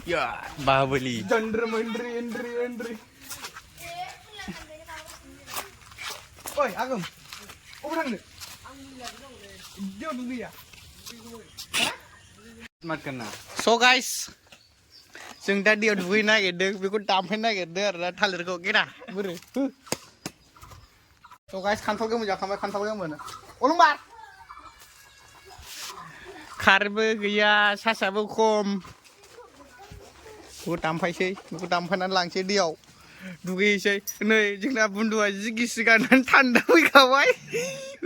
Ya, Bahubali. Jandra Entry. Oi, Agam. Apa nang? Dia dulu ya. Mat kena. So guys, जों दा दैयाव दुगैनो नागिरदों बेखौ दामफैनो नागिरदों आरो ना थालिरखौ गेरा बोरै so guys खान्थाल गोमोन जाखांबाय खान्थाल गोमोन अलंबार खारबो गैया सासाबो खम बेखौ दामफायनानै लांसै दैयाव दुगैसै नै जोंना बुन्दुआ जि गिसि गाननानै थान्दा फैखाबाय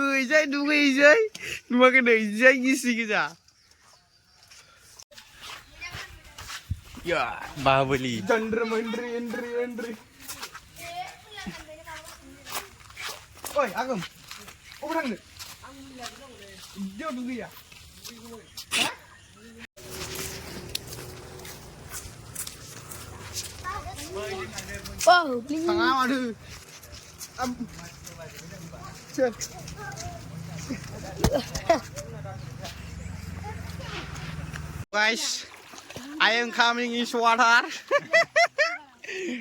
ओइजाय दुगैसै नुवाखै नै जि गिसि गोजा Ya, Bahubali. Jandra Entry. Oi, Agam. Apa nang? Dia dulu ya. Wow, Tengah aduh. Guys, I am coming in water.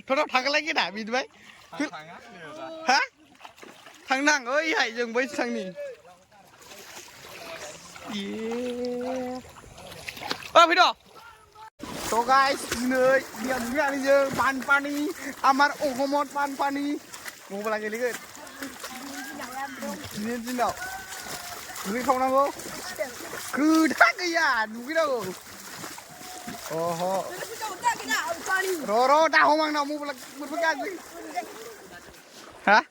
Thôi thằng cái lấy cái đá bịt vậy. Hả? Thằng nàng ơi hãy dừng với thằng này. Yeah. Video. So guys, nơi điểm nhà bây giờ pan pani, amar ohomot pan pani. Mau lagi lihat. Ini sih nào. Duit không nào không? Cứ thắc cái ya, duit đâu? Oh. Roro tahu mang namu berpegang. Hah?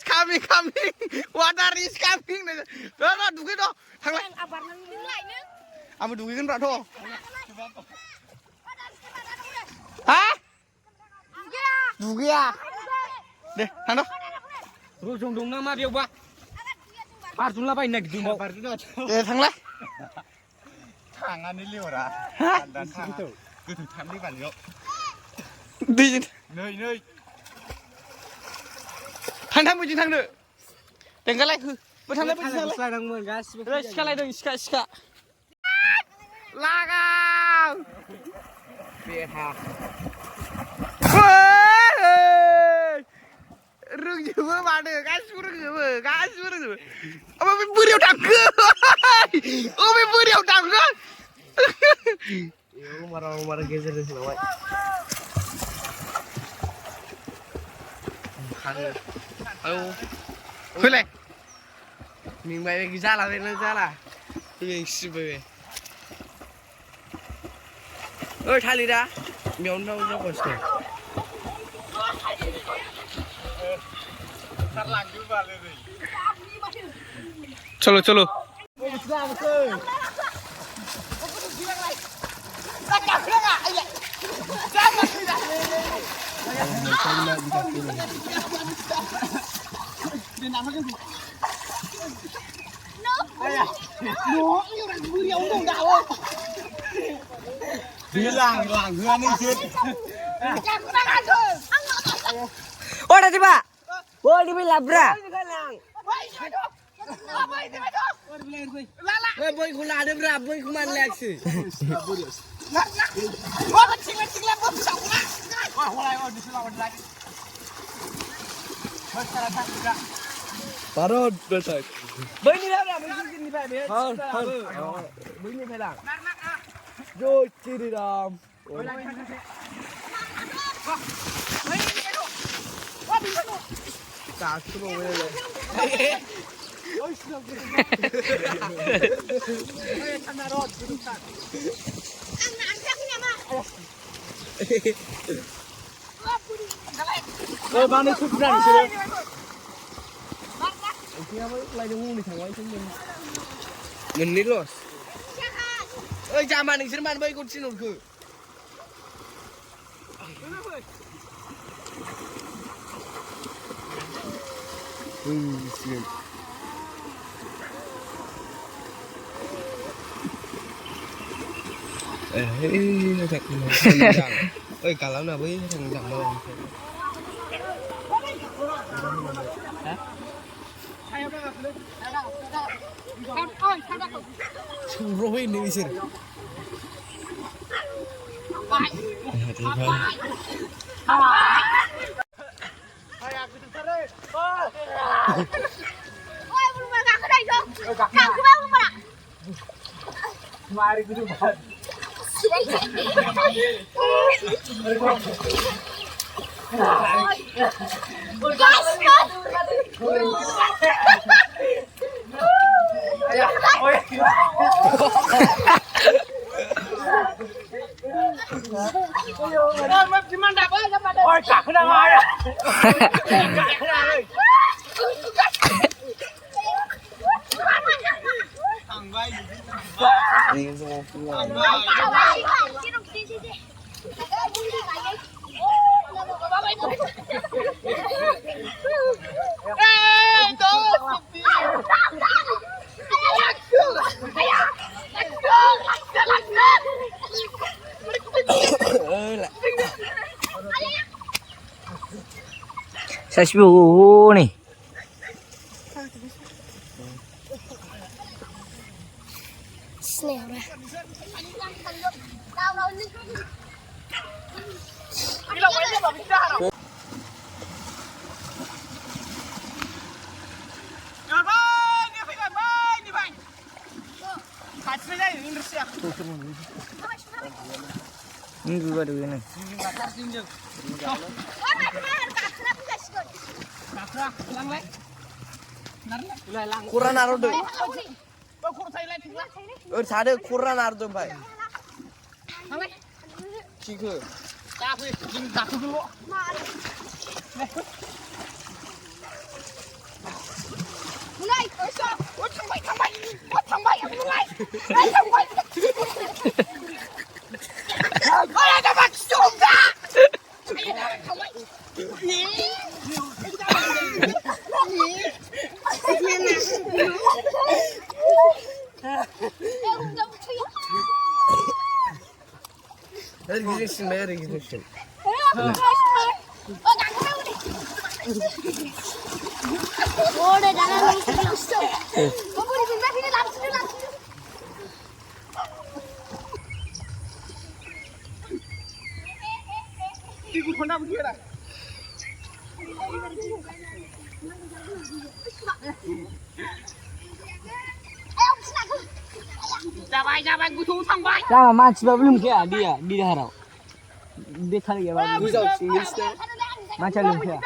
Coming. Water is coming. Đó duit đó. Thằng này. Amo duit kan rado. Hah? Duit ya. Deh, thằng đó. Rồi dùng đúng nama điều ba. Bar jumlah apa ini gitu mau? Deh, thằng này. Tangan ini liora. Dan gitu. Gitu thằng đi bàn liệu. Đi. Nơi. Thằng mới thằng nữa. Đừng cái này cứ. Thằng này Slide đang mượn gas. Rồi, sekali dong, sika. Lagau. Beha. Rừng dữ mà được, cái rừng dữ. Ông bị bự điều đằng cơ. Ông bị bự điều đằng cơ. Yo marah geser di sini, Wak. Halo. Khơi này. Mình mày cái ra là lên ra là. Mình xì bề. Ơi thay đi ra. Mèo nó còn sẻ. Chalo. Bilang gua nih sih. oh dah tiba. Oh di labra. Boy kula ada berapa? Boy kuman leksi. Parod besar. Boy ni labra, boy ni pak be. Boy ni pelang. Jo ciri ram. Tak suruh boleh. Ôi ba nó sụp ra đi chưa? Kia mới lại được ngu đi thằng ấy chúng mình nít rồi. Ơi cha màn xin màn bay con xin một cử. Xin. Thật rằng ơi cả lắm là với thằng rằng đâu rồi đi xin Saya siapa ni? Ini juga ada ni. Kurang naruh deh. Ada kurang naruh deh, Pak. Cikgu. Registration. Jangan macam belum kaya dia di harau. Dia thali ya babu. Bisa English deh. Macam belum kaya.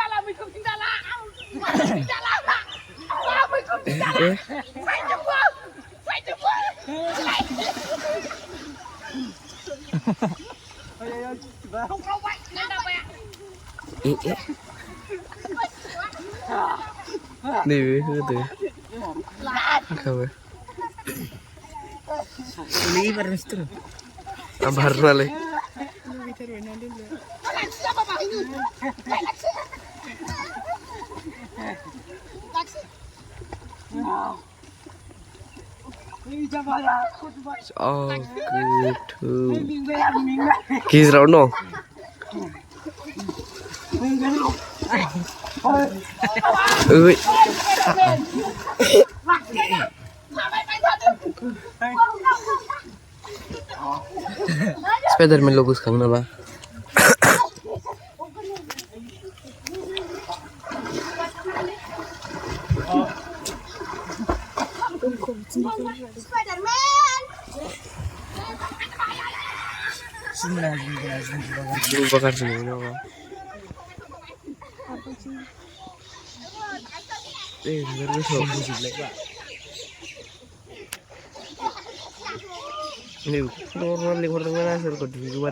Nih, gitu. Kamu. Ini baru mesti. Ambar nale. Oh, good. Kiss round no. Ui. Spiderman logo sekarang apa? Dulu bakar sini apa? Baru so. Ini normal lihat orang mana asal kau dulu.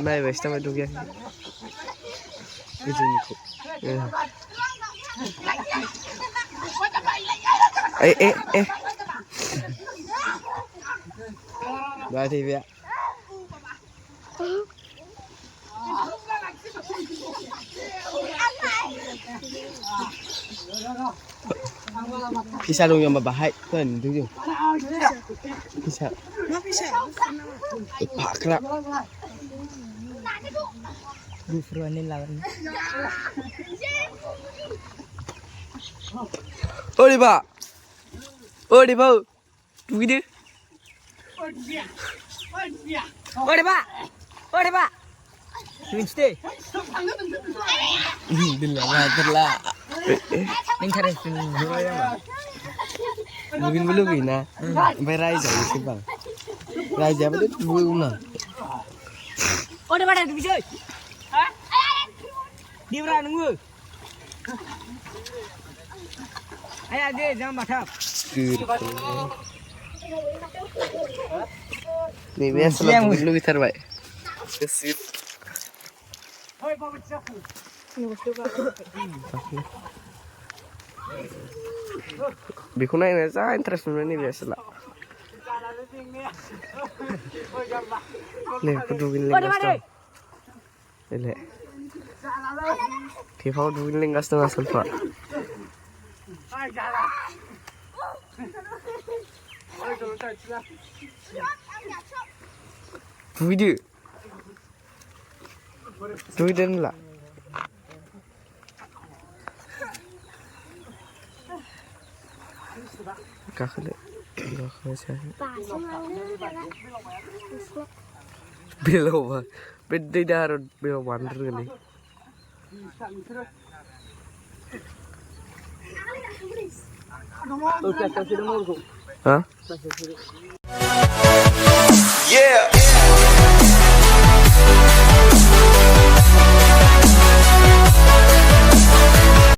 Nah, west sama tu dia. Itu ni ko. Berarti dia. Pisah dong yang berbahaya kan tu. Pisah. Pak kelak. Dufruanin lawan. Oh di Pak. Oh di Pak. Tu dia. Oi, Pak. Oi, Pak. Winste. Dilarang terlah. Ning interesting. Mungkin belum na. Sampai Raja sih bang. Raja betul belum na. Oi, Pak, ada bisa. Hah? Di mana nunggu? Ayo, Ade, jangan batak. Nih biasa lah dulu gitar baik. Kesip. Bikuna ini saya interest ini biasa lah. Nih kuduin lingkas dong. Ini. Tifau kuduin lingkas dong asal pak. Video. Duidan lah. Kakak saya. Below, beda darah below wander kali. Hah? Yeah.